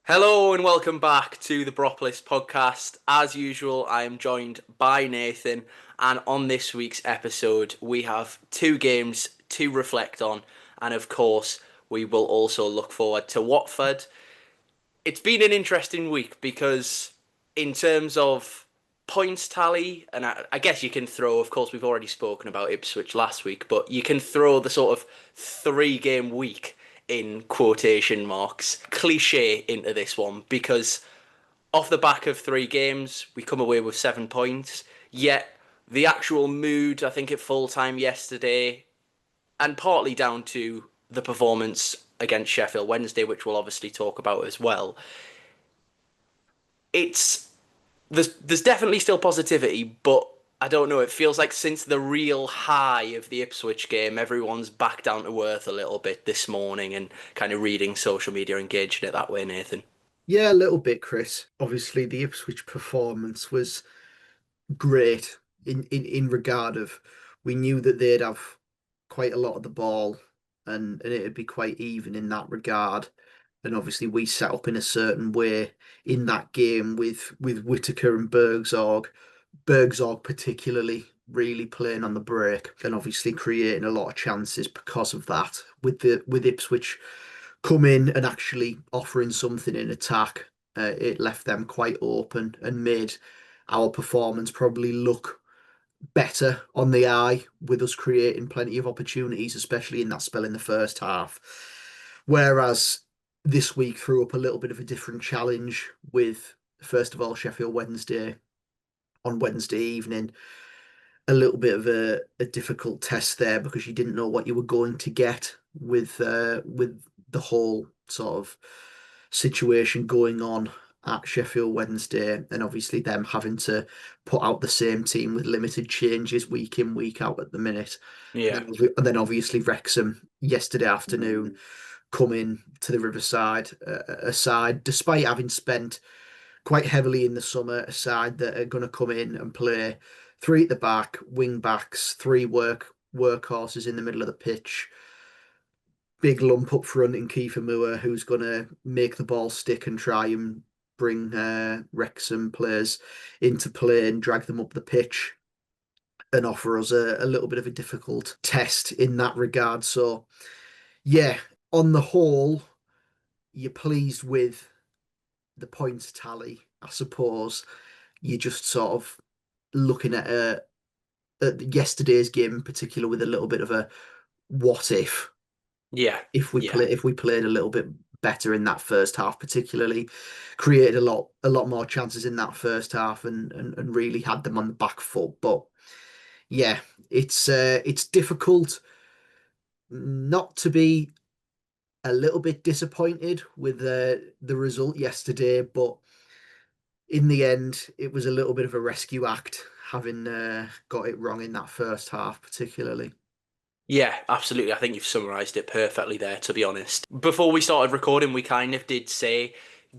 Hello and welcome back to the Boropolis podcast. As usual, I am joined by Nathan, and on this week's episode, we have two games to reflect on, and of course, we will also look forward to Watford. It's been an interesting week because, in terms of points tally, and I guess you can throw, of course, we've already spoken about Ipswich last week, but you can throw the sort of 3 game week in quotation marks cliche into this one because off the back of 3 games, we come away with 7 points. Yet the actual mood, I think, at full time yesterday, and partly down to the performance against Sheffield Wednesday, which we'll obviously talk about as well. It's there's definitely still positivity, but I don't know. It feels like since the real high of the Ipswich game, everyone's back down to earth a little bit this morning and kind of reading social media, engaging it that way, Nathan. Yeah, a little bit, Chris. Obviously, the Ipswich performance was great in regard of we knew that they'd have quite a lot of the ball and it'd be quite even in that regard. And obviously, we set up in a certain way in that game with Whitaker and Bergzorg particularly really playing on the break and obviously creating a lot of chances because of that. With Ipswich come in and actually offering something in attack, it left them quite open and made our performance probably look better on the eye with us creating plenty of opportunities, especially in that spell in the first half. Whereas this week threw up a little bit of a different challenge with, first of all, Sheffield Wednesday on Wednesday evening. A little bit of a difficult test there because you didn't know what you were going to get with the whole sort of situation going on at Sheffield Wednesday, and obviously them having to put out the same team with limited changes week in, week out at the minute. Yeah. And then obviously Wrexham yesterday afternoon coming to the Riverside, a side, despite having spent quite heavily in the summer, a side that are going to come in and play three at the back, wing backs, three workhorses in the middle of the pitch, big lump up front in Kiefer Moore, who's going to make the ball stick and try and bring Wrexham players into play and drag them up the pitch and offer us a little bit of a difficult test in that regard. So, yeah, on the whole, you're pleased with the points tally, I suppose. You're just sort of looking at yesterday's game in particular with a little bit of a what Yeah. Yeah. if we played a little bit better in that first half, particularly created a lot more chances in that first half and really had them on the back foot. But yeah, it's difficult not to be a little bit disappointed with the result yesterday, but in the end, it was a little bit of a rescue act having got it wrong in that first half, particularly. Yeah, absolutely. I think you've summarised it perfectly there, to be honest. Before we started recording, we kind of did say,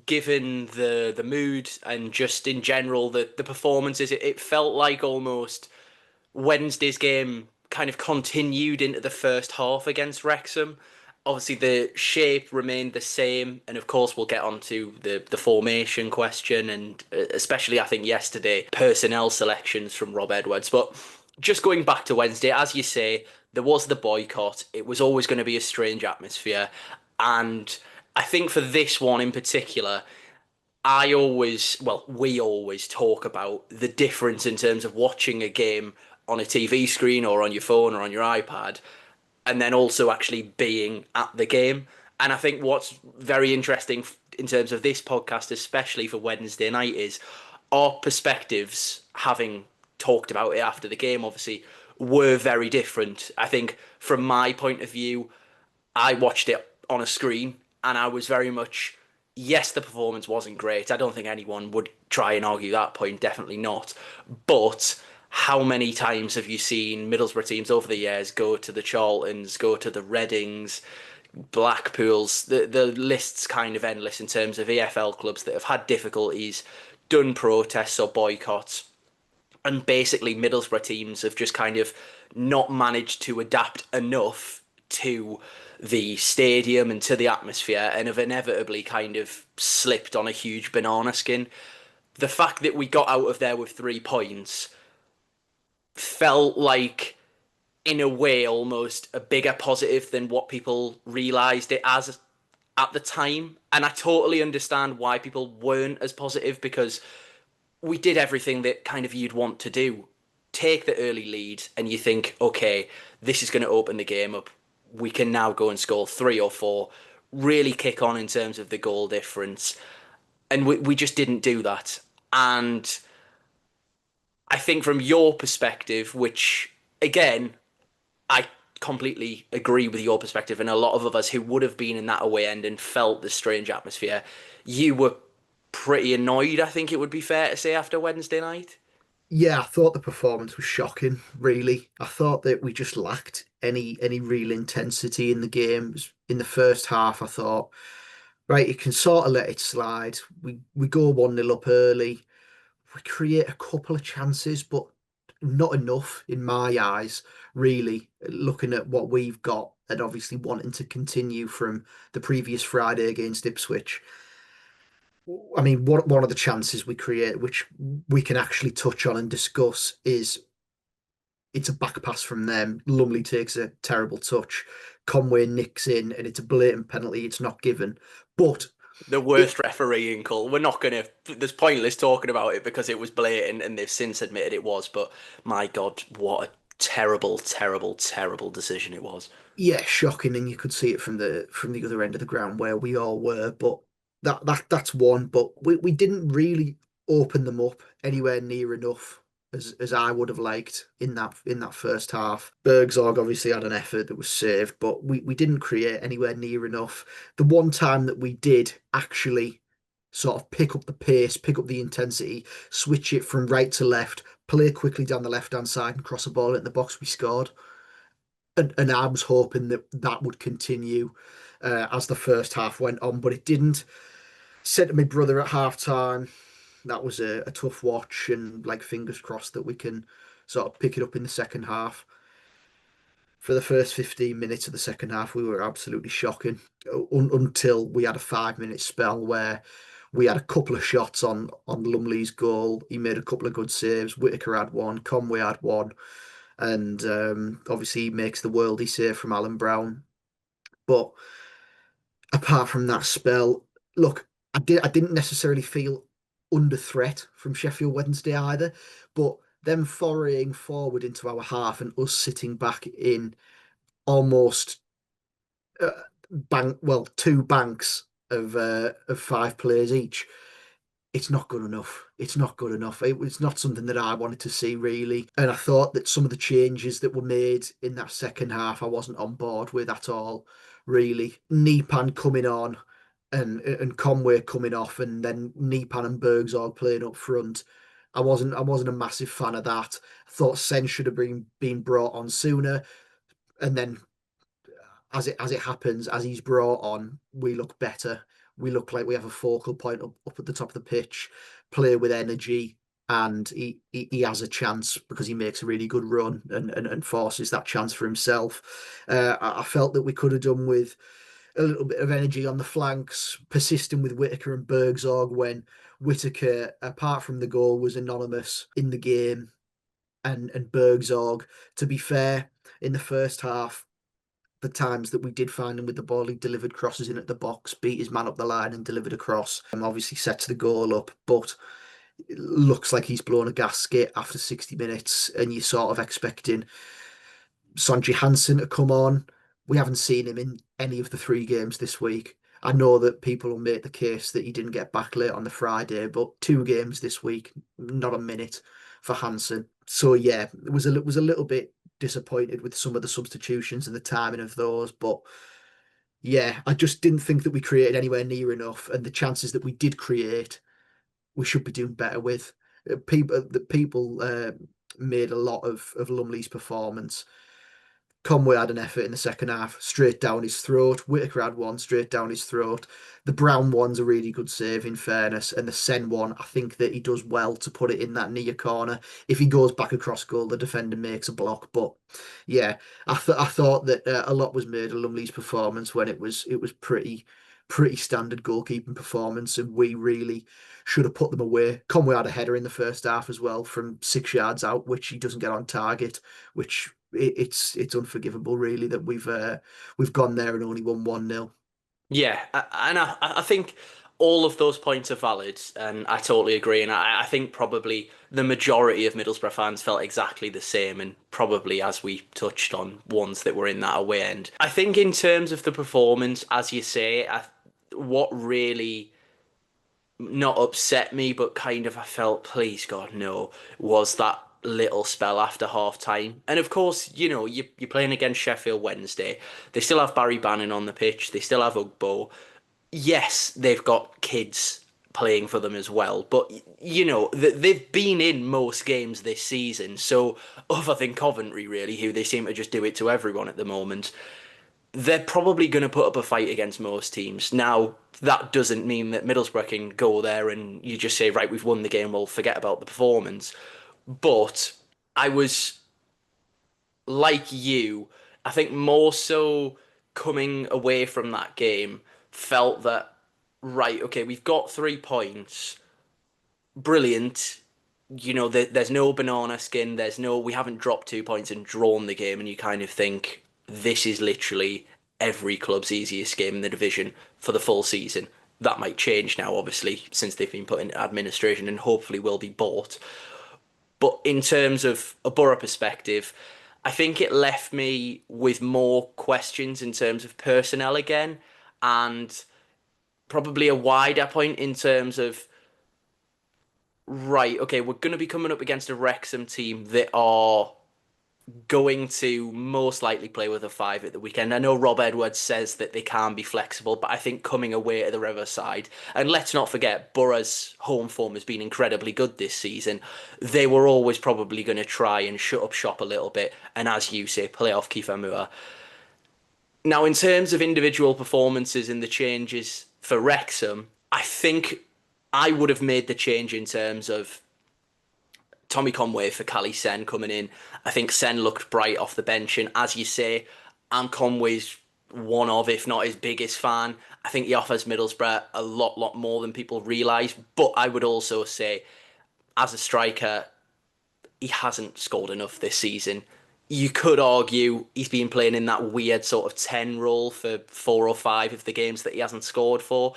given the mood and just in general the performances, it felt like almost Wednesday's game kind of continued into the first half against Wrexham. Obviously, the shape remained the same, and of course, we'll get on to the formation question, and especially, I think, yesterday, personnel selections from Rob Edwards. But just going back to Wednesday, as you say, there was the boycott. It was always going to be a strange atmosphere. And I think for this one in particular, we always talk about the difference in terms of watching a game on a TV screen or on your phone or on your iPad, and then also actually being at the game. And I think what's very interesting in terms of this podcast, especially for Wednesday night, is our perspectives, having talked about it after the game, obviously, were very different. I think from my point of view, I watched it on a screen and I was very much, yes, the performance wasn't great. I don't think anyone would try and argue that point, definitely not. But how many times have you seen Middlesbrough teams over the years go to the Charltons, go to the Readings, Blackpools? The list's kind of endless in terms of EFL clubs that have had difficulties, done protests or boycotts, and basically Middlesbrough teams have just kind of not managed to adapt enough to the stadium and to the atmosphere and have inevitably kind of slipped on a huge banana skin. The fact that we got out of there with 3 points felt like, in a way, almost a bigger positive than what people realised it as at the time. And I totally understand why people weren't as positive, because we did everything that kind of you'd want to do. Take the early lead, and you think, okay, this is going to open the game up. We can now go and score 3 or 4, really kick on in terms of the goal difference. And we just didn't do that. And I think from your perspective, which again, I completely agree with your perspective, and a lot of us who would have been in that away end and felt the strange atmosphere, you were pretty annoyed, I think it would be fair to say, after Wednesday night. Yeah, I thought the performance was shocking, really. I thought that we just lacked any real intensity in the games. In the first half, I thought, right, you can sort of let it slide. We go 1-0 up early. We create a couple of chances, but not enough in my eyes, really, looking at what we've got and obviously wanting to continue from the previous Friday against Ipswich. I mean, one of the chances we create, which we can actually touch on and discuss, is it's a back pass from them. Lumley takes a terrible touch. Conway nicks in, and it's a blatant penalty. It's not given. But The it, worst refereeing call. We're not going to. There's pointless talking about it because it was blatant and they've since admitted it was. But my God, what a terrible, terrible, terrible decision it was. yeah, shocking, and you could see it from the other end of the ground where we all were. But that's one. But we didn't really open them up anywhere near enough as I would have liked in that first half. Bergzorg obviously had an effort that was saved, but we didn't create anywhere near enough. The one time that we did actually sort of pick up the pace, pick up the intensity, switch it from right to left, play quickly down the left hand side and cross a ball in the box, we scored. And I was hoping that that would continue as the first half went on, but it didn't. Said to my brother at half time, that was a tough watch, and like fingers crossed that we can sort of pick it up in the second half. For the first 15 minutes of the second half, we were absolutely shocking until we had a 5 minute spell where we had a couple of shots on Lumley's goal. He made a couple of good saves. Whitaker had one, Conway had one, and obviously he makes the worldie save from Alan Brown. But apart from that spell, look, I didn't necessarily feel under threat from Sheffield Wednesday either, but them foraying forward into our half and us sitting back in almost uh, two banks of five players each. It's not good enough. It's not good enough. It was not something that I wanted to see really, and I thought that some of the changes that were made in that second half I wasn't on board with at all. Really, Nipan coming on and Conway coming off, and then Nipan and Bergzorg playing up front. I wasn't a massive fan of that. I thought Sen should have been brought on sooner, and then as it happens, as he's brought on, we look better. We look like we have a focal point up at the top of the pitch, play with energy, and he has a chance because he makes a really good run and forces that chance for himself. I felt that we could have done with a little bit of energy on the flanks, persisting with Whitaker and Bergzorg when Whitaker, apart from the goal, was anonymous in the game, and Bergzorg, to be fair, in the first half the times that we did find him with the ball, he delivered crosses in at the box, beat his man up the line and delivered a cross. Obviously sets the goal up, but it looks like he's blown a gasket after 60 minutes, and you're sort of expecting Sonji Hansen to come on. We haven't seen him in any of the three games this week. I know that people will make the case that he didn't get back late on the Friday, but two games this week, not a minute for Hansen. So yeah, it was a little bit disappointed with some of the substitutions and the timing of those, but yeah, I just didn't think that we created anywhere near enough, and the chances that we did create, we should be doing better with. People made a lot of Lumley's performance Conway had an effort in the second half, straight down his throat. Whitaker had one straight down his throat. The Brown one's a really good save, in fairness, and the Sen one, I think that he does well to put it in that near corner. If he goes back across goal, the defender makes a block. But yeah, I thought that a lot was made of Lumley's performance when it was pretty standard goalkeeping performance, and we really should have put them away. Conway had a header in the first half as well from 6 yards out, which he doesn't get on target, which it's unforgivable really that we've gone there and only won 1-0. Yeah, and I think all of those points are valid, and I totally agree. And I think probably the majority of Middlesbrough fans felt exactly the same, and probably, as we touched on, ones that were in that away end. I think in terms of the performance, as you say, what really not upset me, but kind of I felt, please God, no, was that little spell after half time. And of course, you're playing against Sheffield Wednesday. They still have Barry Bannon on the pitch. They still have Ugbo. Yes, they've got kids playing for them as well, but they've been in most games this season. So other than Coventry, really, who they seem to just do it to everyone at the moment, they're probably going to put up a fight against most teams. Now, that doesn't mean that Middlesbrough can go there and you just say, right, we've won the game, we'll forget about the performance. But I was like you, I think more so coming away from that game, felt that, right, okay, we've got 3 points. Brilliant. There's no banana skin. We haven't dropped 2 points and drawn the game. And you kind of think, this is literally every club's easiest game in the division for the full season. That might change now, obviously, since they've been put in administration and hopefully will be bought. But in terms of a Boro perspective, I think it left me with more questions in terms of personnel again, and probably a wider point in terms of, right, okay, we're going to be coming up against a Wrexham team that are going to most likely play with a five at the weekend. I know Rob Edwards says that they can be flexible, but I think coming away to the Riverside, and let's not forget, Borough's home form has been incredibly good this season. They were always probably going to try and shut up shop a little bit, and as you say, play off Kiefer Moore. Now, in terms of individual performances and the changes for Wrexham, I think I would have made the change in terms of Tommy Conway for Cali Sen coming in. I think Sen looked bright off the bench, and as you say, I'm Conway's one of, if not his biggest fan. I think he offers Middlesbrough a lot more than people realise. But I would also say, as a striker, he hasn't scored enough this season. You could argue he's been playing in that weird sort of 10 role for 4 or 5 of the games that he hasn't scored for.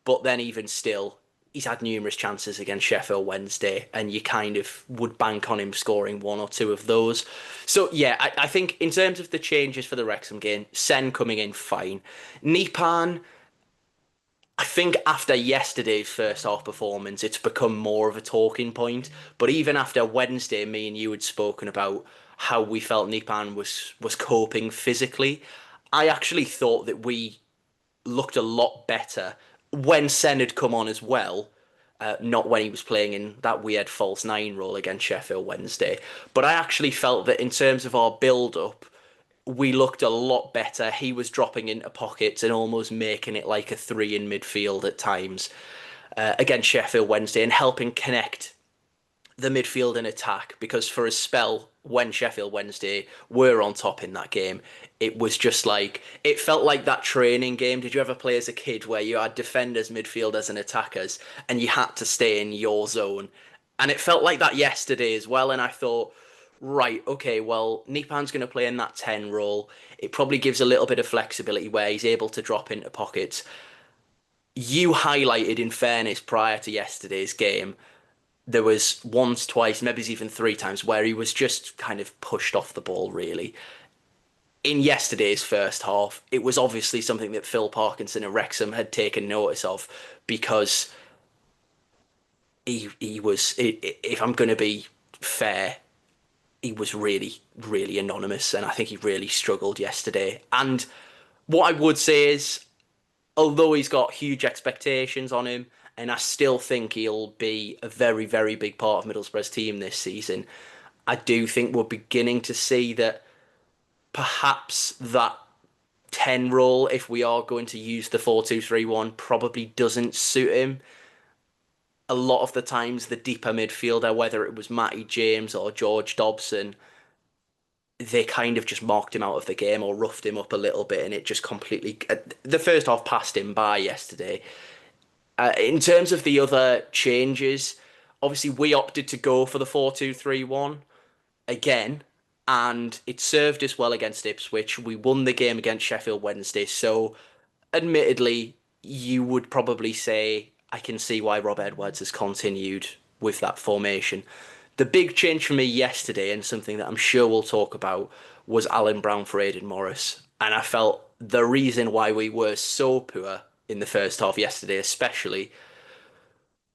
But then even still, he's had numerous chances against Sheffield Wednesday, and you kind of would bank on him scoring 1 or 2 of those. So yeah, I think in terms of the changes for the Wrexham game, Sen coming in fine. Nipan, I think after yesterday's first half performance, it's become more of a talking point. But even after Wednesday, me and you had spoken about how we felt Nipan was coping physically. I actually thought that we looked a lot better when Sen had come on as well. Not when he was playing in that weird false nine role against Sheffield Wednesday. But I actually felt that in terms of our build up, we looked a lot better. He was dropping into pockets and almost making it like a three in midfield at times against Sheffield Wednesday and helping connect the midfield and attack, because for a spell when Sheffield Wednesday were on top in that game, it was just like it felt like that training game. Did you ever play as a kid where you had defenders, midfielders, and attackers, and you had to stay in your zone? And it felt like that yesterday as well. And I thought, right, okay, well, Nipan's going to play in that 10 role. It probably gives a little bit of flexibility where he's able to drop into pockets. You highlighted, in fairness, prior to yesterday's game, there was once, twice, maybe even 3 times where he was just kind of pushed off the ball, really. In yesterday's first half, it was obviously something that Phil Parkinson and Wrexham had taken notice of, because he was, if I'm going to be fair, he was really anonymous, and I think he really struggled yesterday. And what I would say is, although he's got huge expectations on him, and I still think he'll be a very big part of Middlesbrough's team this season, I do think we're beginning to see that perhaps that 10 role, if we are going to use the 4-2-3-1, probably doesn't suit him. A lot of the times, the deeper midfielder, whether it was Matty James or George Dobson, they kind of just marked him out of the game or roughed him up a little bit, and it just completely. The first half passed him by yesterday. In terms of the other changes, obviously we opted to go for the 4-2-3-1 again, and it served us well against Ipswich. We won the game against Sheffield Wednesday, so admittedly, you would probably say I can see why Rob Edwards has continued with that formation. The big change for me yesterday, and something that I'm sure we'll talk about, was Alan Brown for Aidan Morris. And I felt the reason why we were so poor in the first half yesterday, especially,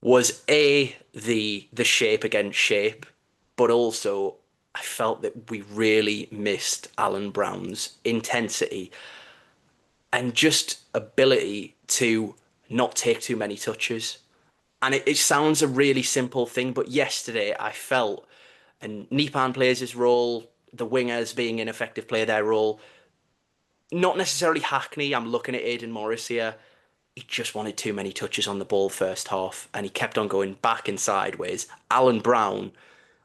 was the shape against shape, but also I felt that we really missed Alan Brown's intensity and just ability to not take too many touches. And it sounds a really simple thing, but yesterday I felt, and Nipan plays his role, the wingers being ineffective play their role. Not necessarily Hackney, I'm looking at Aidan Morris here. He just wanted too many touches on the ball first half, and he kept on going back and sideways. Alan Brown,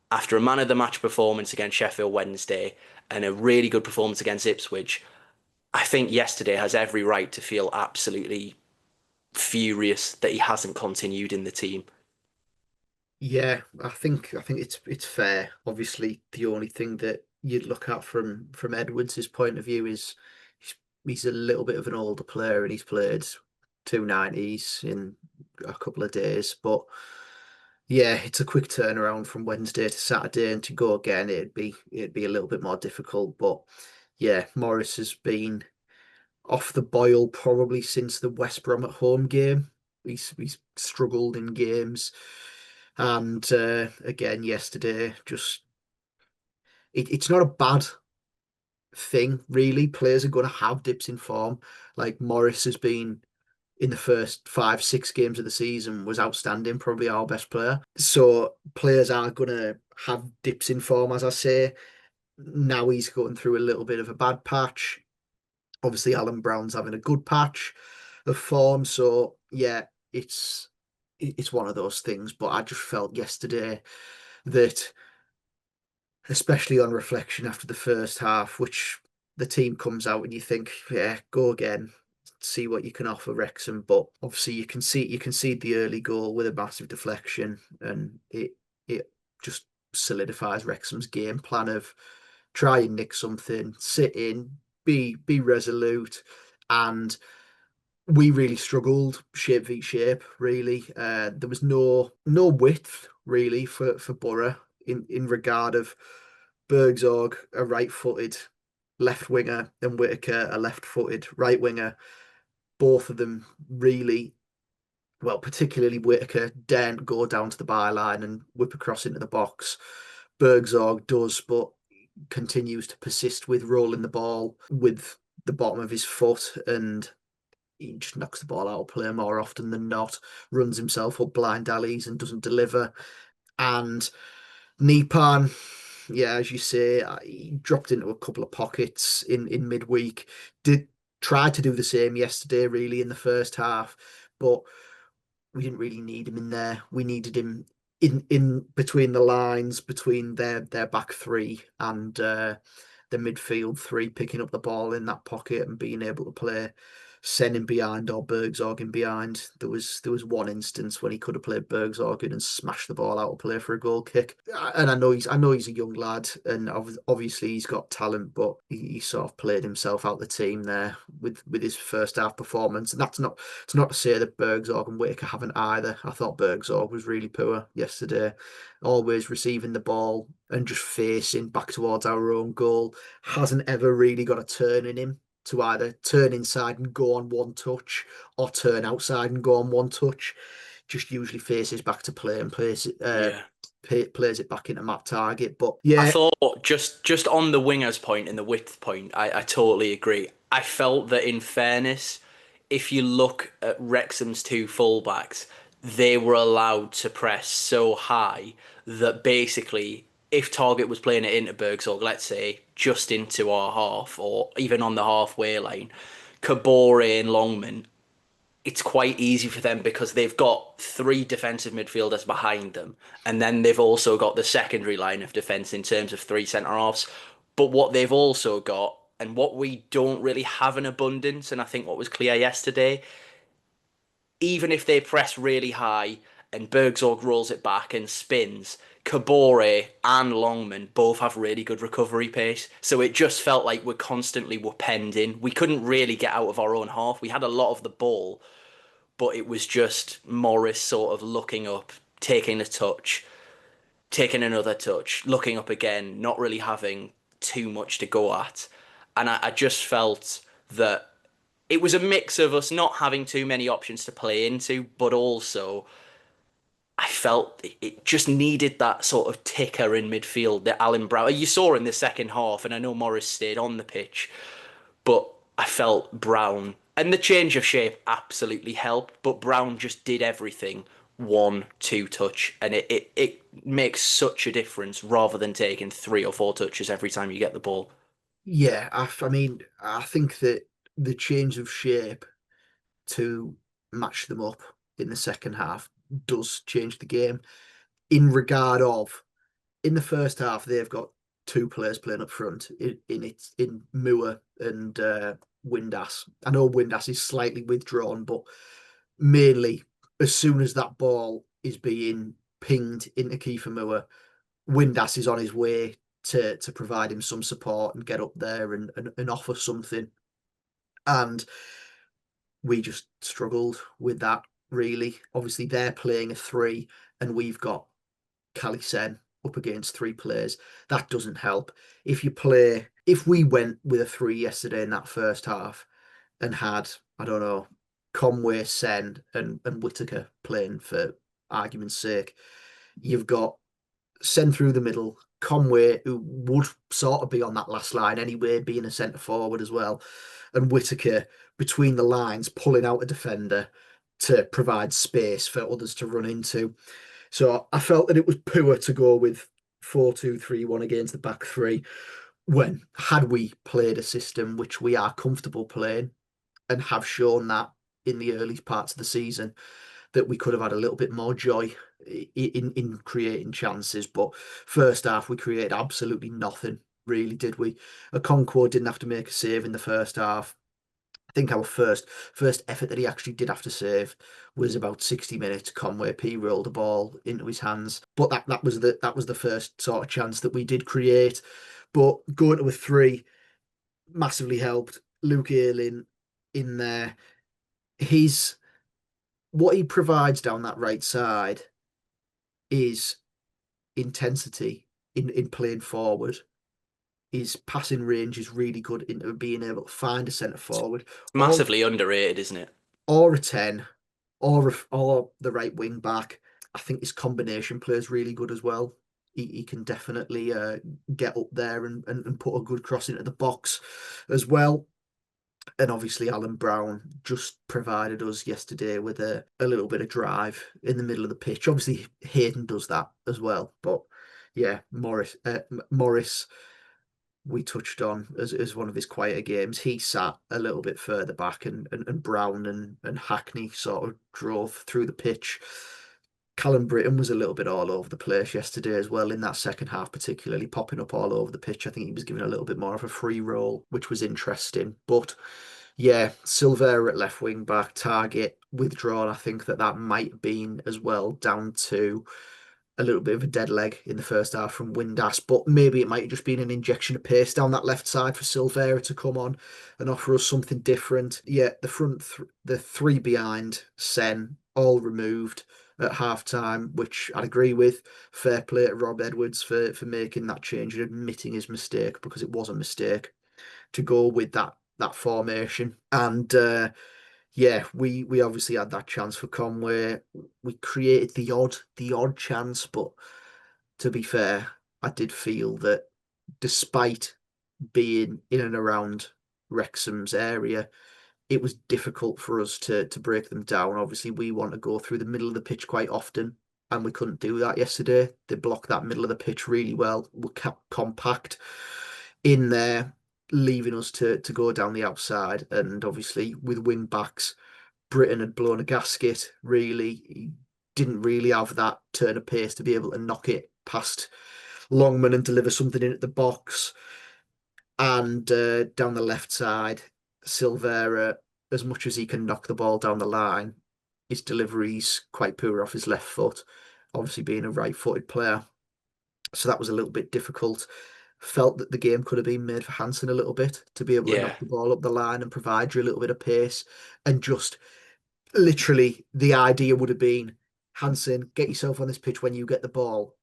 after a man of the match performance against Sheffield Wednesday and a really good performance against Ipswich, I think yesterday has every right to feel absolutely furious that he hasn't continued in the team. Yeah, I think it's fair. Obviously, the only thing that you'd look at from Edwards' point of view is he's, he's a little bit of an older player and he's played 290s in a couple of days. But yeah, it's a quick turnaround from Wednesday to Saturday, and to go again, it'd be a little bit more difficult. But yeah, Morris has been off the boil probably since the West Brom at home game. He's struggled in games, and again yesterday, just it's not a bad thing really. Players are going to have dips in form. Like Morris has been in the first 5, 6 games of the season was outstanding, probably our best player. So players are going to have dips in form, as I say. Now he's going through a little bit of a bad patch. Obviously, Alan Brown's having a good patch of form. So yeah, it's one of those things. But I just felt yesterday that, especially on reflection after the first half, which the team comes out and you think, yeah, go again, see what you can offer Wrexham. But obviously, you can see the early goal with a massive deflection, and it just solidifies Wrexham's game plan of try and nick something, sit in, be resolute, and we really struggled shape v shape. Really, there was no width really for Boro in regard of Bergzorg, a right-footed left winger, and Whitaker, a left-footed right winger. Both of them really well, particularly Whitaker, daren't go down to the byline and whip across into the box. Bergzorg does, but continues to persist with rolling the ball with the bottom of his foot, and he just knocks the ball out of play more often than not, runs himself up blind alleys and doesn't deliver. And Nipan, yeah, as you say, he dropped into a couple of pockets in midweek. Did try to do the same yesterday, really, in the first half, but we didn't really need him in there. We needed him in between the lines, between their back three and the midfield three, picking up the ball in that pocket and being able to play Sen behind or Bergzorg in behind. There was one instance when he could have played Bergzorg in and smashed the ball out of play for a goal kick. And I know he's a young lad, and obviously he's got talent, but he sort of played himself out the team there with his first half performance. And that's not it's not to say that Bergzorg and Whitaker haven't either. I thought Bergzorg was really poor yesterday, always receiving the ball and just facing back towards our own goal. Hasn't ever really got a turn in him to either turn inside and go on one touch or turn outside and go on one touch. Just usually faces back to play and Yeah. plays it back into Matt Target. But I yeah, thought just on the wingers point and the width point, I totally agree. I felt that in fairness, if you look at Wrexham's two fullbacks, they were allowed to press so high that basically if Target was playing it into Bergsog, let's say just into our half or even on the halfway line, Kabore and Longman, it's quite easy for them because they've got three defensive midfielders behind them, and then they've also got the secondary line of defence in terms of three centre halves. But what they've also got, and what we don't really have in abundance, and I think what was clear yesterday, even if they press really high and Bergzorg rolls it back and spins, Kabore and Longman both have really good recovery pace. So it just felt like we're constantly were penned in. We couldn't really get out of our own half. We had a lot of the ball, but it was just Morris sort of looking up, taking a touch, taking another touch, looking up again, not really having too much to go at. And I just felt that it was a mix of us not having too many options to play into, but also I felt it just needed that sort of ticker in midfield that Alan Brown, you saw in the second half, and I know Morris stayed on the pitch, but I felt Brown and the change of shape absolutely helped, but Brown just did everything one, two touch, and it makes such a difference rather than taking three or four touches every time you get the ball. Yeah, I mean, I think that the change of shape to match them up in the second half does change the game in regard of in the first half they've got two players playing up front in Moore and Windass. I know Windass is slightly withdrawn, but mainly as soon as that ball is being pinged into Kiefer Moore, Windass is on his way to provide him some support and get up there and offer something. And we just struggled with that, really. Obviously, they're playing a three, and we've got Kalisen up against three players. That doesn't help. If we went with a three yesterday in that first half and had, I don't know, Conway, Sen, and Whitaker playing for argument's sake, you've got Sen through the middle, Conway, who would sort of be on that last line anyway, being a centre forward as well, and Whitaker between the lines, pulling out a defender to provide space for others to run into. So I felt that it was poor to go with 4-2-3-1 against the back three when had we played a system which we are comfortable playing and have shown that in the early parts of the season that we could have had a little bit more joy in creating chances. But first half we created absolutely nothing, really, did we? A Concord didn't have to make a save in the first half. I think our first effort that he actually did have to save was about 60 minutes. Conway P rolled the ball into his hands, but that was the first sort of chance that we did create. But going to a three massively helped. Luke Ayling in there, his what he provides down that right side is intensity in playing forward. His passing range is really good into being able to find a centre forward or Massively underrated, isn't it? or a 10 or the right wing back. I think his combination play is really good as well. He can definitely get up there and put a good cross into the box as well. And obviously, Alan Brown just provided us yesterday with a little bit of drive in the middle of the pitch. Obviously, Hayden does that as well. But yeah, Morris we touched on as one of his quieter games. He sat a little bit further back, and Brown and Hackney sort of drove through the pitch. Callum Britton was a little bit all over the place yesterday as well in that second half, particularly popping up all over the pitch. I think he was given a little bit more of a free role, which was interesting. But yeah, Silvera at left wing back, Target withdrawn. I think that might have been as well down to a little bit of a dead leg in the first half from Windass, but maybe it might have just been an injection of pace down that left side for Silvera to come on and offer us something different. Yeah, the three behind Sen all removed at half time, which I'd agree with. Fair play to Rob Edwards for making that change and admitting his mistake because it was a mistake to go with that formation. And yeah, we obviously had that chance for Conway. We created the odd chance, but to be fair, I did feel that despite being in and around Wrexham's area, it was difficult for us to break them down. Obviously, we want to go through the middle of the pitch quite often, and we couldn't do that yesterday. They blocked that middle of the pitch really well. We kept compact in there, leaving us to go down the outside. And obviously, with wing backs, Britain had blown a gasket. Really, he didn't really have that turn of pace to be able to knock it past Longman and deliver something in at the box. And down the left side, Silvera, as much as he can knock the ball down the line, his delivery's quite poor off his left foot, obviously being a right-footed player. So that was a little bit difficult. Felt that the game could have been made for Hansen a little bit to be able to Yeah, knock the ball up the line and provide you a little bit of pace. And just literally, the idea would have been, Hansen, get yourself on this pitch when you get the ball.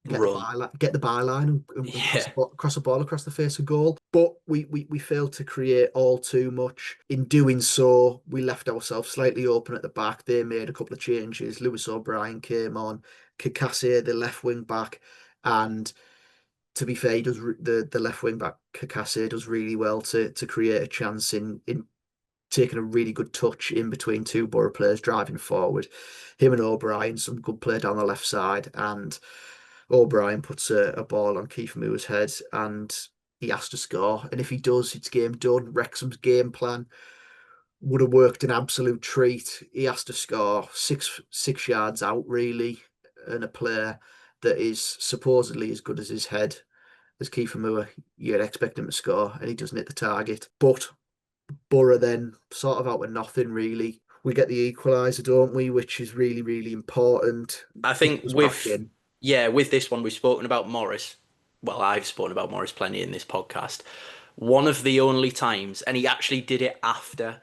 run. Get the byline and Yeah, cross the ball across the face of goal. But we failed to create all too much. In doing so, we left ourselves slightly open at the back. They made a couple of changes. Lewis O'Brien came on, Kikase, the left wing back, and to be fair, he does the left wing back Kikase does really well to create a chance in taking a really good touch in between two Boro players driving forward. Him and O'Brien, some good play down the left side, and O'Brien puts a ball on Keith Moore's head, and he has to score. And if he does, it's game done. Wrexham's game plan would have worked an absolute treat. He has to score six yards out, really, and a player that is supposedly as good as his head as Keith Moore, you'd expect him to score, and he doesn't hit the target. But Borough then sort of out of nothing, really. We get the equaliser, don't we? Which is really, really important. I Kick think us back in. with this one we've spoken about Morris. Well, I've spoken about Morris plenty in this podcast. One of the only times, and he actually did it after,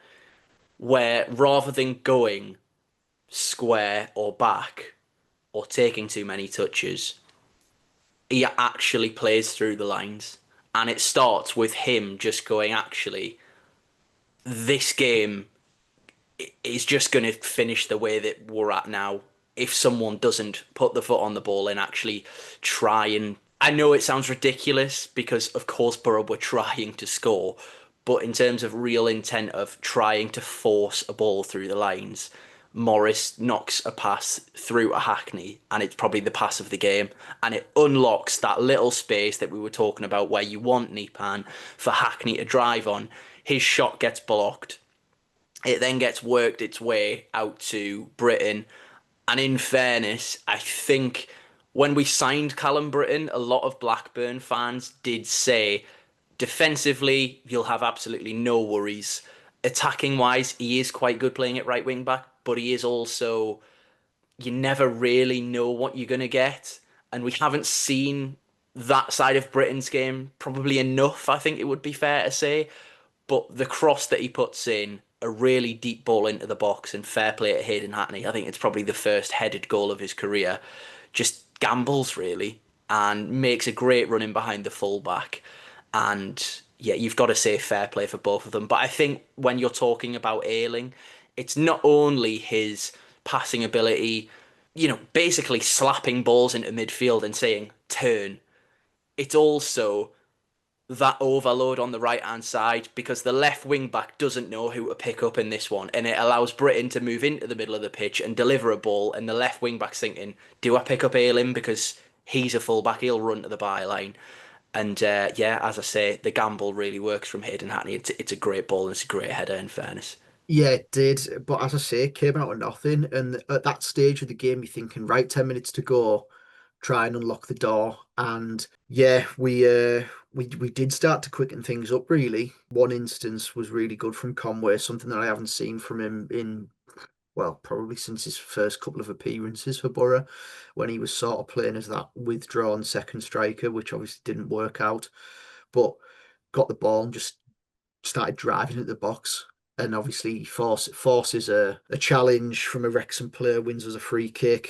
where rather than going square or back or taking too many touches, he actually plays through the lines. And it starts with him just going, actually, this game is just going to finish the way that we're at now. If someone doesn't put the foot on the ball and actually try and. I know it sounds ridiculous because, of course, Borough were trying to score, but in terms of real intent of trying to force a ball through the lines, Morris knocks a pass through a Hackney, and it's probably the pass of the game, and it unlocks that little space that we were talking about where you want Nipan for Hackney to drive on. His shot gets blocked. It then gets worked its way out to Britain. And in fairness, I think when we signed Callum Britton, a lot of Blackburn fans did say defensively, you'll have absolutely no worries. Attacking wise, he is quite good playing at right wing back, but he is also, you never really know what you're going to get. And we haven't seen that side of Britain's game probably enough, I think it would be fair to say. But the cross that he puts in, a really deep ball into the box, and fair play to Hayden Hackney. I think it's probably the first headed goal of his career. Just gambles really and makes a great run in behind the fullback. And yeah, you've got to say fair play for both of them. But I think when you're talking about Ayling, it's not only his passing ability, basically slapping balls into midfield and saying turn. It's also that overload on the right hand side because the left wing back doesn't know who to pick up in this one, and it allows Britain to move into the middle of the pitch and deliver a ball. And the left wing back's thinking, do I pick up Ayling because he's a fullback, he'll run to the byline. And yeah, as I say, the gamble really works from Hayden Hackney. It's a great ball and it's a great header, in fairness. Yeah, it did. But as I say, it came out of nothing. And at that stage of the game, you're thinking, right, 10 minutes to go, try and unlock the door. And yeah, we did start to quicken things up, really. One instance was really good from Conway, something that I haven't seen from him in, well, probably since his first couple of appearances for Borough, when he was sort of playing as that withdrawn second striker, which obviously didn't work out. But got the ball and just started driving at the box. And obviously forces a challenge from a Wrexham player, wins us a free kick.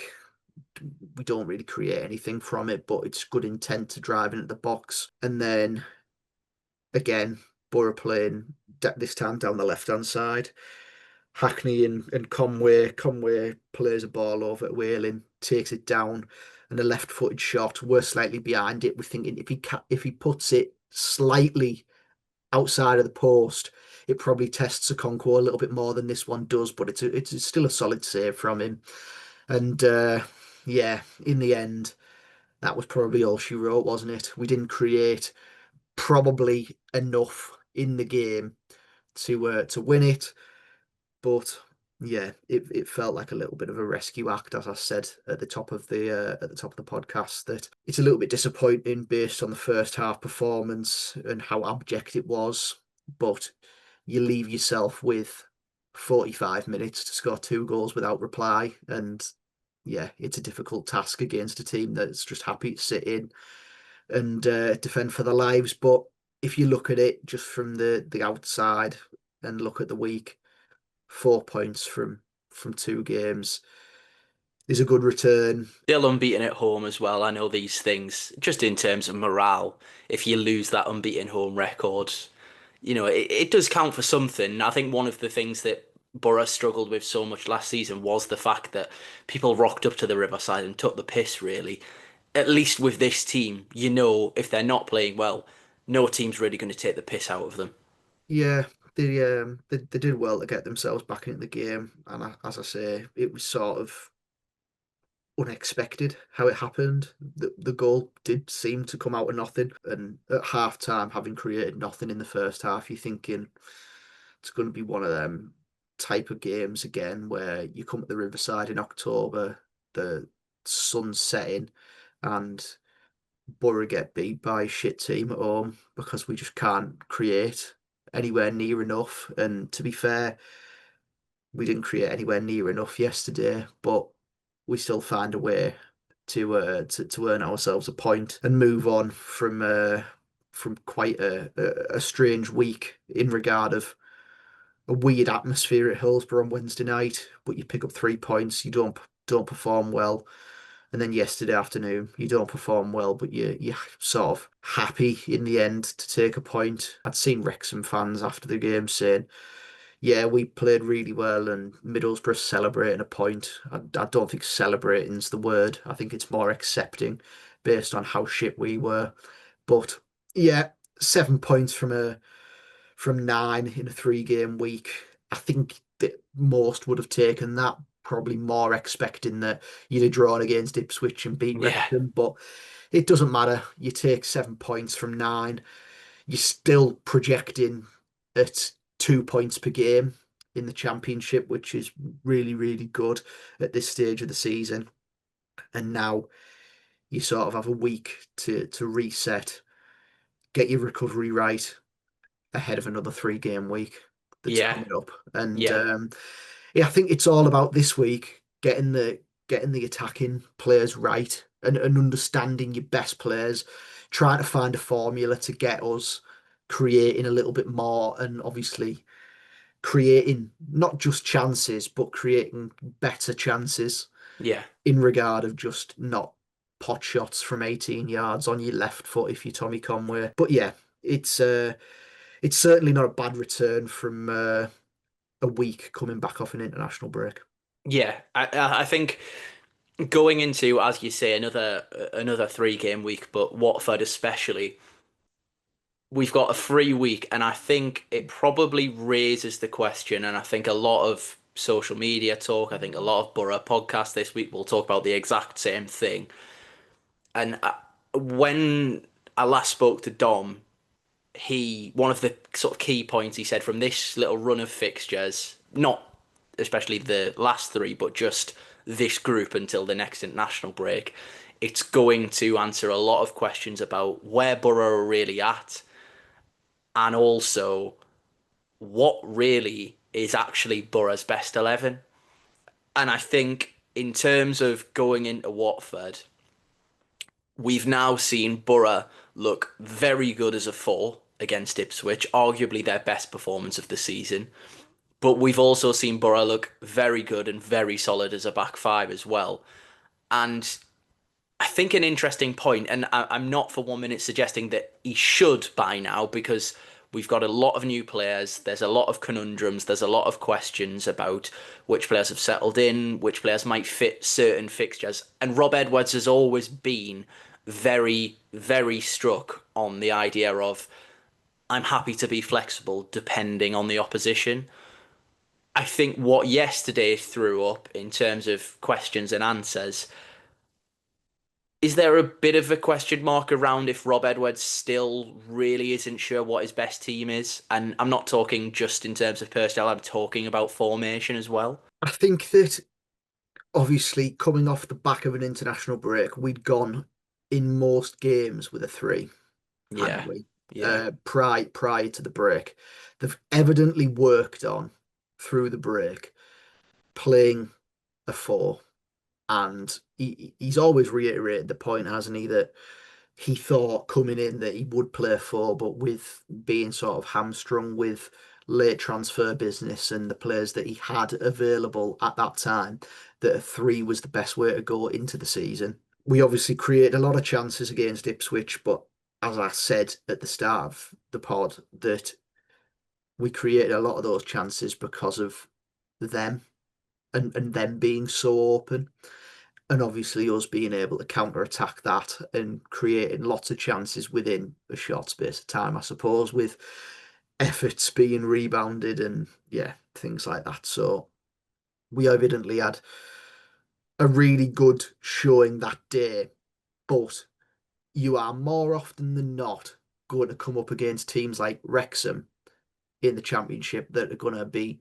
We don't really create anything from it, but it's good intent to drive in at the box. And then again, Borough playing this time down the left hand side. Hackney and Conway. Conway plays a ball over at Whaling, takes it down, and a left-footed shot. We're slightly behind it. We're thinking if he puts it slightly outside of the post, it probably tests a Okonkwo a little bit more than this one does, but it's still a solid save from him. And yeah, in the end, that was probably all she wrote, wasn't it? We didn't create probably enough in the game to win it, but yeah, it felt like a little bit of a rescue act, as I said at the top of the podcast, that it's a little bit disappointing based on the first half performance and how abject it was, but you leave yourself with 45 minutes to score two goals without reply, and yeah, it's a difficult task against a team that's just happy to sit in and defend for their lives. But if you look at it just from the outside and look at the week, 4 points from two games is a good return. Still unbeaten at home as well. I know these things, just in terms of morale, if you lose that unbeaten home record, it does count for something. I think one of the things that Borough struggled with so much last season was the fact that people rocked up to the Riverside and took the piss, really. At least with this team, if they're not playing well, no team's really going to take the piss out of them. Yeah, they did well to get themselves back into the game, and as I say, it was sort of unexpected how it happened. The goal did seem to come out of nothing, and at half time, having created nothing in the first half, you're thinking it's going to be one of them type of games again where you come to the Riverside in October, the sun's setting, and Borough get beat by a shit team at home because we just can't create anywhere near enough. And to be fair, we didn't create anywhere near enough yesterday, but we still find a way to earn ourselves a point and move on from quite a strange week in regard of a weird atmosphere at Hillsborough on Wednesday night. But you pick up 3 points, you don't perform well, and then yesterday afternoon you don't perform well, but you're sort of happy in the end to take a point. I'd seen Wrexham fans after the game saying, yeah, we played really well and Middlesbrough celebrating a point. I don't think celebrating's the word. I think it's more accepting based on how shit we were. But yeah, 7 points from nine in a 3 game week. I think that most would have taken that, probably more expecting that you'd have drawn against Ipswich and beat Yeah, Wrexham. But it doesn't matter. You take 7 points from nine, you're still projecting at 2 points per game in the championship, which is really, really good at this stage of the season. And now you sort of have a week to reset, get your recovery right ahead of another 3 game week that's yeah, coming up. And yeah, yeah, I think it's all about this week getting the attacking players right and understanding your best players, trying to find a formula to get us creating a little bit more and obviously creating not just chances, but creating better chances yeah. in regard of just not pot shots from 18 yards on your left foot if you're Tommy Conway. But yeah, it's certainly not a bad return from a week coming back off an international break. Yeah, I think going into, as you say, another 3 game week, but Watford especially, we've got a free week, and I think it probably raises the question, and I think a lot of social media talk, I think a lot of Borough podcasts this week will talk about the exact same thing. And when I last spoke to Dom, one of the sort of key points he said from this little run of fixtures, not especially the last three, but just this group until the next international break, it's going to answer a lot of questions about where Borough are really at, and also what really is actually Borough's best 11. And I think in terms of going into Watford, we've now seen Borough look very good as a four against Ipswich, arguably their best performance of the season. But we've also seen Borough look very good and very solid as a back five as well. And I think an interesting point, and I'm not for 1 minute suggesting that he should by now, because we've got a lot of new players. There's a lot of conundrums. There's a lot of questions about which players have settled in, which players might fit certain fixtures. And Rob Edwards has always been very, very struck on the idea of I'm happy to be flexible depending on the opposition. I think what yesterday threw up in terms of questions and answers, Is there a bit of a question mark around if Rob Edwards still really isn't sure what his best team is? And I'm not talking just in terms of personnel, I'm talking about formation as well. I think that obviously coming off the back of an international break, we'd gone in most games with a three, hadn't Yeah, we? yeah, Prior to the break, they've evidently worked on through the break playing a four, and he's always reiterated the point, hasn't he, that he thought coming in that he would play a four, but with being sort of hamstrung with late transfer business and the players that he had available at that time, that a three was the best way to go into the season. We obviously created a lot of chances against Ipswich, but as I said at the start of the pod, that we created a lot of those chances because of them and them being so open. And obviously us being able to counter attack that and creating lots of chances within a short space of time, I suppose, with efforts being rebounded and yeah, things like that. So we evidently had a really good showing that day, but you are more often than not going to come up against teams like Wrexham in the championship that are going to be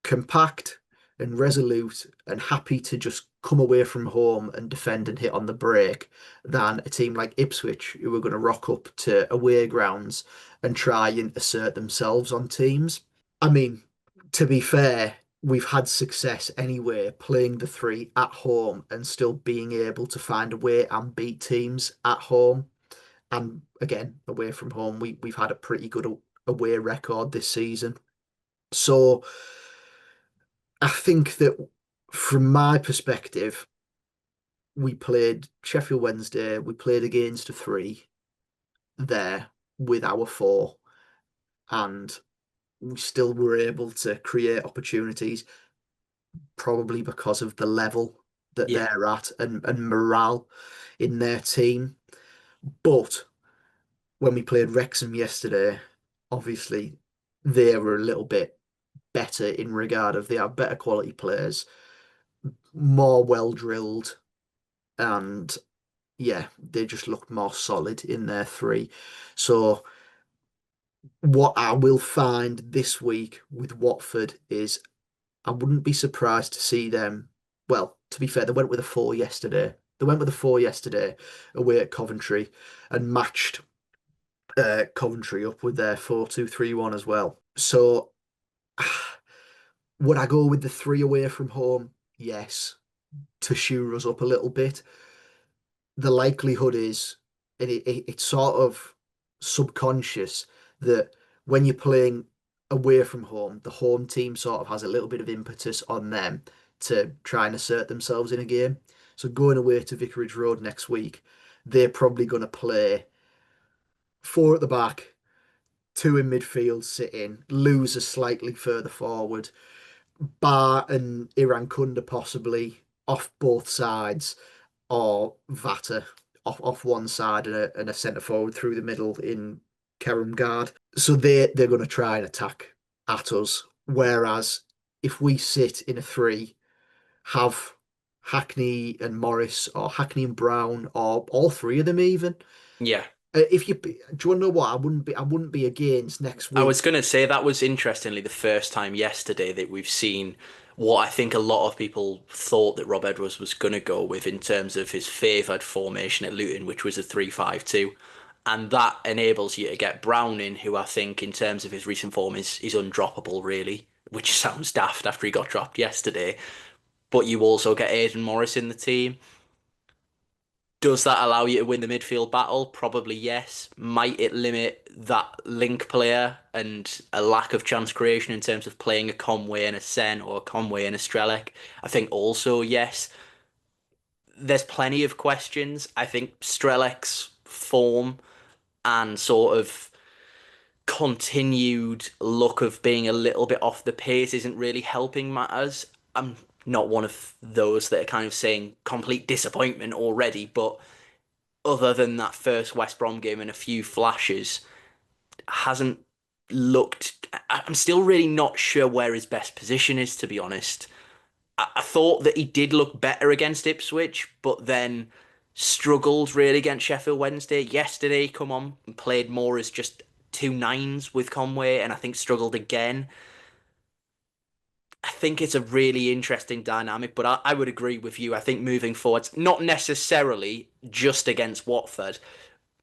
compact and resolute and happy to just come away from home and defend and hit on the break than a team like Ipswich who are going to rock up to away grounds and try and assert themselves on teams. I mean, to be fair, we've had success anyway playing the three at home and still being able to find a way and beat teams at home. And again, away from home, we've had a pretty good away record this season. So I think that from my perspective, we played Sheffield Wednesday, we played against a three there with our four, and we still were able to create opportunities, probably because of the level that yeah, they're at and morale in their team. But when we played Wrexham yesterday, obviously they were a little bit better in regard of they have better quality players, more well drilled, and yeah, they just looked more solid in their three. So what I will find this week with Watford is I wouldn't be surprised to see them. Well, to be fair, they went with a four yesterday. They went with a four yesterday away at Coventry and matched Coventry up with their 4-2-3-1 as well. So would I go with the three away from home? Yes, to shore us up a little bit. The likelihood is, and it's sort of subconscious that when you're playing away from home, the home team sort of has a little bit of impetus on them to try and assert themselves in a game. So going away to Vicarage Road next week, they're probably going to play four at the back, two in midfield, sit in, lose a slightly further forward, Bar and Iran Kunda possibly off both sides, or Vata off one side and a centre forward through the middle in Kerem Guard. So they're going to try and attack at us. Whereas if we sit in a three, have Hackney and Morris or Hackney and Brown or all three of them even. yeah. If you do you want to know what I wouldn't be against next I was week. going to say that was interestingly the first time yesterday that we've seen what I think a lot of people thought that Rob Edwards was going to go with in terms of his favoured formation at Luton, which was a 3-5-2. And that enables you to get Brown in, who I think in terms of his recent form is undroppable, really, which sounds daft after he got dropped yesterday. But you also get Aidan Morris in the team. Does that allow you to win the midfield battle? Probably yes. Might it limit that link player and a lack of chance creation in terms of playing a Conway and a Sen or a Conway and a Strelec? I think also yes. There's plenty of questions. I think Strelec's form and sort of continued look of being a little bit off the pace isn't really helping matters. I'm not one of those that are kind of saying complete disappointment already, but other than that first West Brom game and a few flashes, hasn't looked. I'm still really not sure where his best position is, to be honest. I thought that he did look better against Ipswich, but then struggled really against Sheffield Wednesday. Yesterday, come on, and played more as just two nines with Conway, and I think struggled again. I think it's a really interesting dynamic, but I would agree with you. I think moving forwards, not necessarily just against Watford,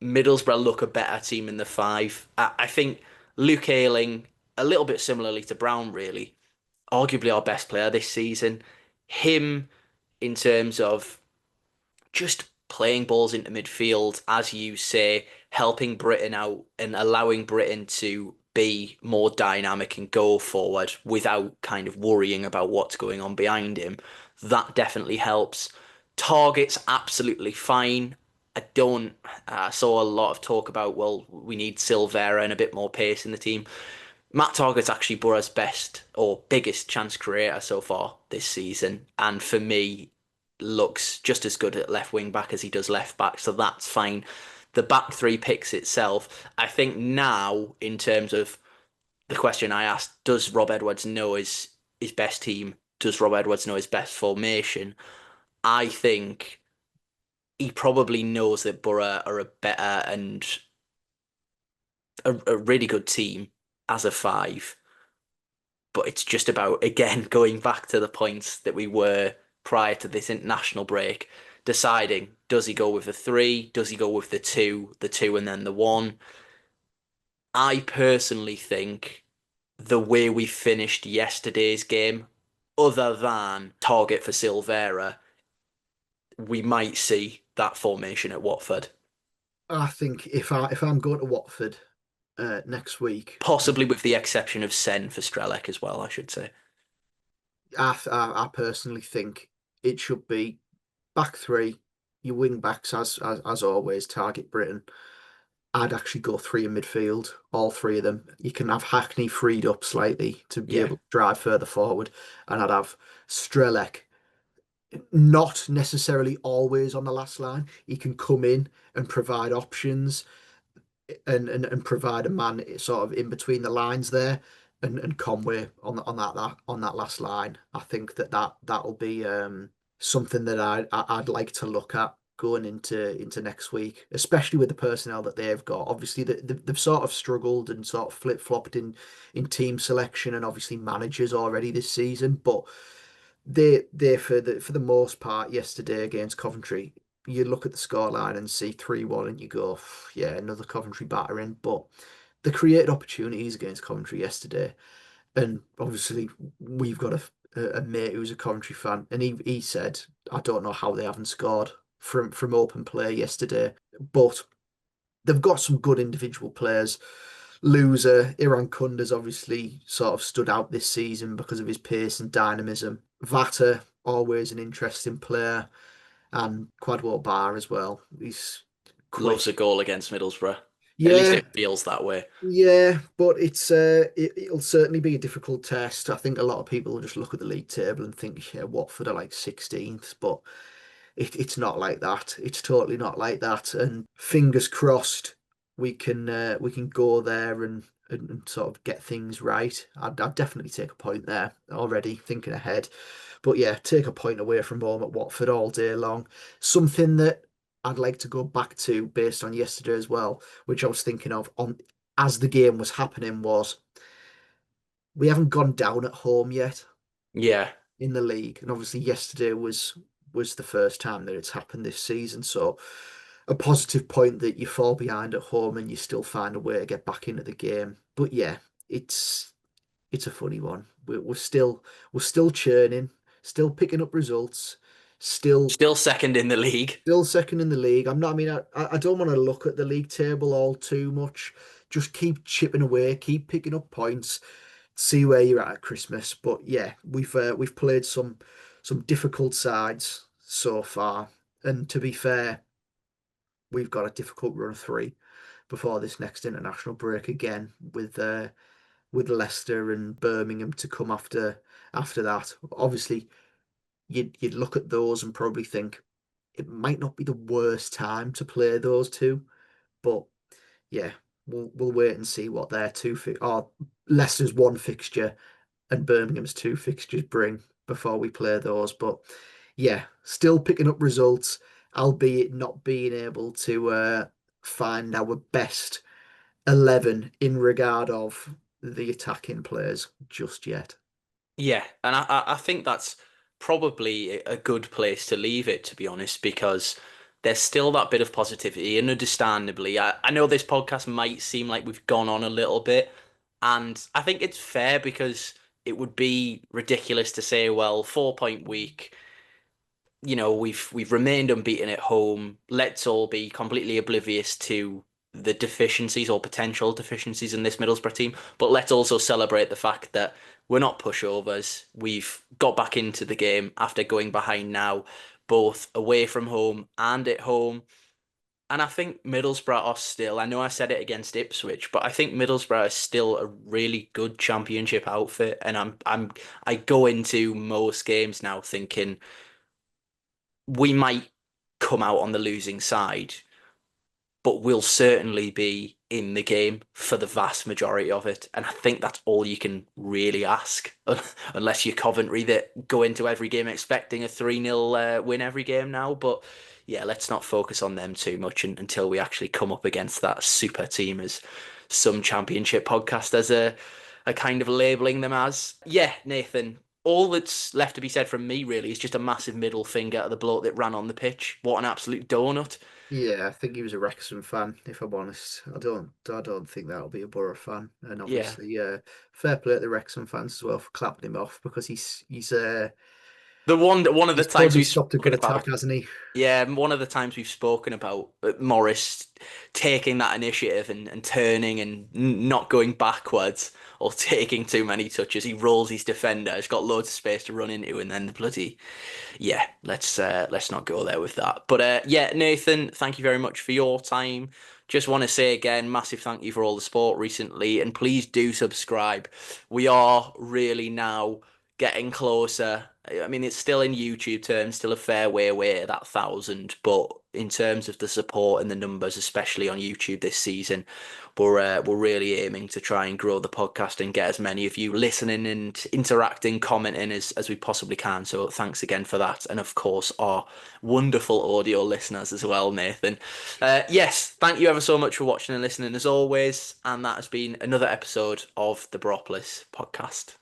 Middlesbrough look a better team in the five. I think Luke Ayling, a little bit similarly to Brown, really, arguably our best player this season. Him, in terms of just playing balls into midfield, as you say, helping Britain out and allowing Britain to be more dynamic and go forward without kind of worrying about what's going on behind him. That definitely helps. Target's absolutely fine. I don't. I saw a lot of talk about, well, we need Silvera and a bit more pace in the team. Matt Targett's actually Boro's best or biggest chance creator so far this season, and for me, looks just as good at left wing back as he does left back, so that's fine. The back three picks itself, I think now, in terms of the question I asked, does Rob Edwards know his best team? Does Rob Edwards know his best formation? I think he probably knows that Boro are a better and a really good team as a five. But it's just about, again, going back to the points that we were prior to this international break, deciding, does he go with the three? Does he go with the two and then the one? I personally think the way we finished yesterday's game, other than target for Silvera, we might see that formation at Watford. I think if I'm going to Watford next week, Possibly with the exception of Sen for Strelec as well, I should say. I personally think it should be back three, your wing backs as always, target Britain. I'd actually go three in midfield, all three of them. You can have Hackney freed up slightly to be Yeah, able to drive further forward, and I'd have Strelec not necessarily always on the last line. He can come in and provide options and provide a man sort of in between the lines there, and Conway on that last line. I think that'll be something that I'd like to look at going into next week, especially with the personnel that they've got. Obviously, they've sort of struggled and sort of flip-flopped in team selection and obviously managers already this season, but they for the most part yesterday against Coventry, you look at the scoreline and see 3-1 and you go, yeah, another Coventry battering. But the created opportunities against Coventry yesterday, and obviously we've got a mate who's a Coventry fan, and he said, I don't know how they haven't scored from open play yesterday, but they've got some good individual players. Loser Iran Kunda's obviously sort of stood out this season because of his pace and dynamism. Vata, always an interesting player, and Quadwell Bar as well. He's loves quick. a goal against Middlesbrough. At least Yeah, it feels that way. yeah, but it'll certainly be a difficult test. I think a lot of people will just look at the league table and think, yeah, Watford are like 16th, but it's not like that. It's totally not like that. And fingers crossed, we can go there and sort of get things right. I'd definitely take a point there already, thinking ahead. But yeah, take a point away from home at Watford all day long. Something that I'd like to go back to based on yesterday as well, which I was thinking of on as the game was happening, was we haven't gone down at home yet Yeah, in the league. And obviously yesterday was the first time that it's happened this season. So a positive point that you fall behind at home and you still find a way to get back into the game. But yeah, it's a funny one. We're still churning, still picking up results, still still second in the league. still second in the league. I'm not. I mean, I don't want to look at the league table all too much. Just keep chipping away, keep picking up points, see where you're at Christmas. But yeah, we've played some difficult sides so far, and to be fair, we've got a difficult run of three before this next international break again with Leicester and Birmingham to come after that. Obviously, you'd look at those and probably think it might not be the worst time to play those two, but yeah, we'll wait and see what their or Leicester's one fixture and Birmingham's two fixtures bring before we play those. But yeah, still picking up results. albeit not being able to find our best 11 in regard of the attacking players just yet. Yeah, and I think that's probably a good place to leave it, to be honest, because there's still that bit of positivity, and understandably, I know this podcast might seem like we've gone on a little bit, and I think it's fair because it would be ridiculous to say, well, 4 point week, we've remained unbeaten at home. Let's all be completely oblivious to the deficiencies or potential deficiencies in this Middlesbrough team, but let's also celebrate the fact that we're not pushovers. We've got back into the game after going behind now, both away from home and at home. And I think Middlesbrough are still, I know I said it against Ipswich, but I think Middlesbrough is still a really good championship outfit. And I go into most games now thinking we might come out on the losing side, but we'll certainly be in the game for the vast majority of it. And I think that's all you can really ask, unless you're Coventry that go into every game expecting a 3-0 win every game now. But yeah, let's not focus on them too much until we actually come up against that super team, as some championship podcasters are kind of labeling them as. Yeah, Nathan. All that's left to be said from me really is just a massive middle finger to the bloke that ran on the pitch. What an absolute donut. Yeah, I think he was a Wrexham fan, if I'm honest. I don't think that'll be a Borough fan. And Yeah. obviously, fair play to the Wrexham fans as well for clapping him off because The one of the he's times probably we've stopped a good spoken attack, about, hasn't he? yeah, one of the times we've spoken about Morris taking that initiative and turning and not going backwards or taking too many touches. He rolls his defender. He's got loads of space to run into, and then the bloody yeah. Let's not go there with that. But yeah, Nathan, thank you very much for your time. Just want to say again, massive thank you for all the support recently, and please do subscribe. We are really now getting closer. I mean, it's still in YouTube terms, still a fair way away at that 1,000, but in terms of the support and the numbers, especially on YouTube this season, we're really aiming to try and grow the podcast and get as many of you listening and interacting, commenting as we possibly can. So thanks again for that, and of course our wonderful audio listeners as well, Nathan. Yes, thank you ever so much for watching and listening as always, and that has been another episode of the Boropolis podcast.